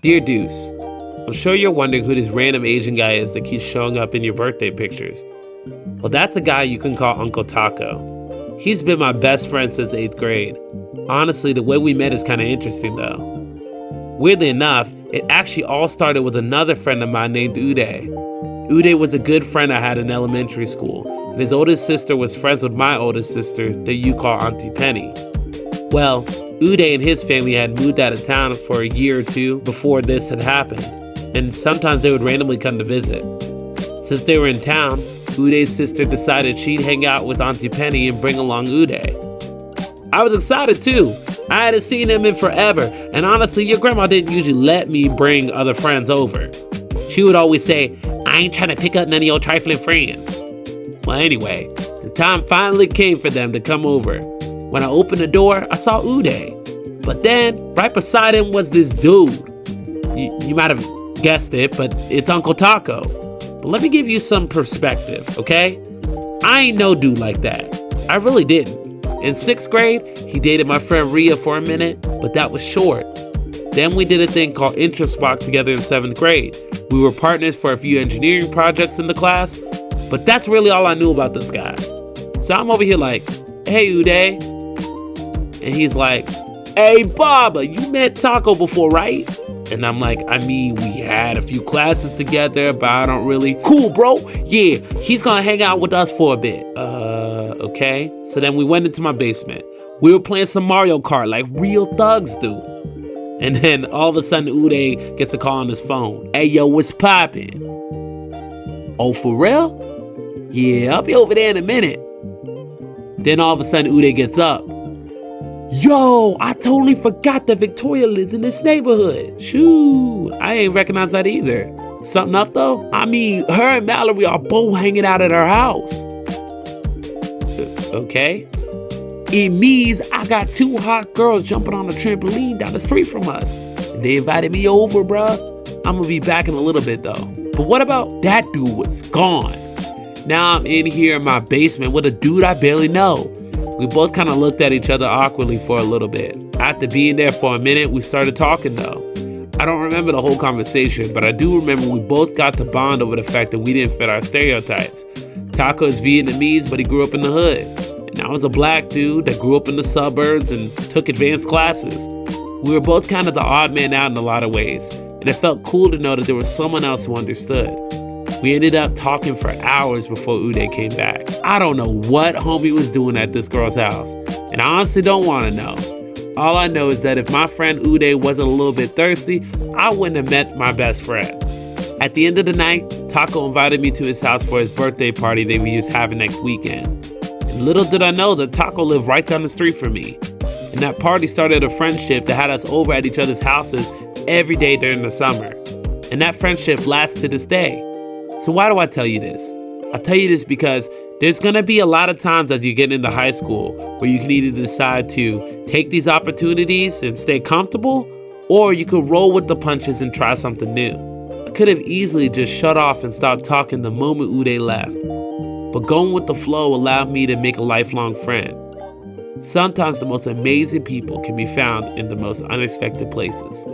Dear Deuce, I'm sure you're wondering who this random Asian guy is that keeps showing up in your birthday pictures. Well, that's a guy you can call Uncle Taco. He's been my best friend since 8th grade. Honestly, the way we met is kind of interesting though. Weirdly enough, it actually all started with another friend of mine named Uday. Uday was a good friend I had in elementary school, and his oldest sister was friends with my oldest sister that you call Auntie Penny. Well, Uday and his family had moved out of town for a year or two before this had happened, and sometimes they would randomly come to visit. Since they were in town, Uday's sister decided she'd hang out with Auntie Penny and bring along Uday. I was excited too. I hadn't seen him in forever, and honestly, your grandma didn't usually let me bring other friends over. She would always say, "I ain't trying to pick up none of your trifling friends." Well, anyway, the time finally came for them to come over. When I opened the door, I saw Uday. But then, right beside him was this dude. You might have guessed it, but it's Uncle Taco. But let me give you some perspective, okay? I ain't no dude like that. I really didn't. In 6th grade, he dated my friend Rhea for a minute, but that was short. Then we did a thing called Interest Walk together in 7th grade. We were partners for a few engineering projects in the class, but that's really all I knew about this guy. So I'm over here like, "Hey, Uday." And he's like, "Hey, Baba, you met Taco before, right?" And I'm like, "I mean, we had a few classes together, but I don't really." "Cool, bro. Yeah, he's gonna hang out with us for a bit." Okay. So then we went into my basement. We were playing some Mario Kart like real thugs do. And then all of a sudden, Uday gets a call on his phone. "Hey, yo, what's poppin'?" "Oh, for real? Yeah, I'll be over there in a minute." Then all of a sudden, Uday gets up. "Yo, I totally forgot that Victoria lived in this neighborhood. Shoo, I ain't recognize that either. Something up though? I mean, her and Mallory are both hanging out at her house." Okay. "It means I got 2 hot girls jumping on a trampoline down the street from us. And they invited me over, bruh. I'm gonna be back in a little bit though. But what about that dude was gone? Now I'm in here in my basement with a dude I barely know." We both kind of looked at each other awkwardly for a little bit. After being there for a minute, we started talking though. I don't remember the whole conversation, but I do remember we both got to bond over the fact that we didn't fit our stereotypes. Taco is Vietnamese, but he grew up in the hood. And I was a black dude that grew up in the suburbs and took advanced classes. We were both kind of the odd man out in a lot of ways, and it felt cool to know that there was someone else who understood. We ended up talking for hours before Uday came back. I don't know what homie was doing at this girl's house, and I honestly don't want to know. All I know is that if my friend Uday wasn't a little bit thirsty, I wouldn't have met my best friend. At the end of the night, Taco invited me to his house for his birthday party that we was having next weekend. And little did I know that Taco lived right down the street from me. And that party started a friendship that had us over at each other's houses every day during the summer. And that friendship lasts to this day. So why do I tell you this? I tell you this because there's going to be a lot of times as you get into high school where you can either decide to take these opportunities and stay comfortable, or you could roll with the punches and try something new. I could have easily just shut off and stopped talking the moment Uday left, but going with the flow allowed me to make a lifelong friend. Sometimes the most amazing people can be found in the most unexpected places.